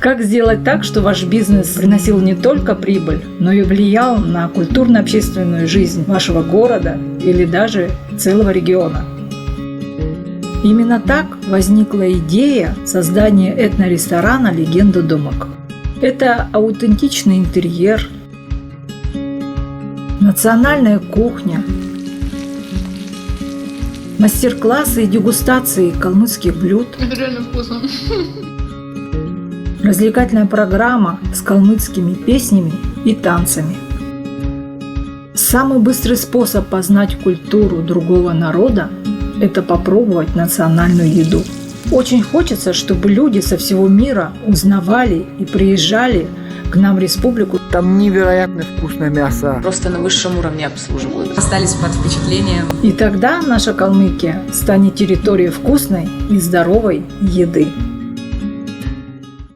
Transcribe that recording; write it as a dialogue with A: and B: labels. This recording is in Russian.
A: Как сделать так, что ваш бизнес приносил не только прибыль, но и влиял на культурно-общественную жизнь вашего города или даже целого региона? Именно так возникла идея создания этноресторана «Легенда Домок». Это аутентичный интерьер, национальная кухня, мастер-классы и дегустации калмыцких блюд,
B: Это реально вкусно.
A: развлекательная программа с калмыцкими песнями и танцами. Самый быстрый способ познать культуру другого народа – это попробовать национальную еду. Очень хочется, чтобы люди со всего мира узнавали и приезжали к нам в республику.
C: Там невероятно вкусное мясо.
D: Просто на высшем уровне обслуживают. Остались под впечатлением.
A: И тогда наша Калмыкия станет территорией вкусной и здоровой еды.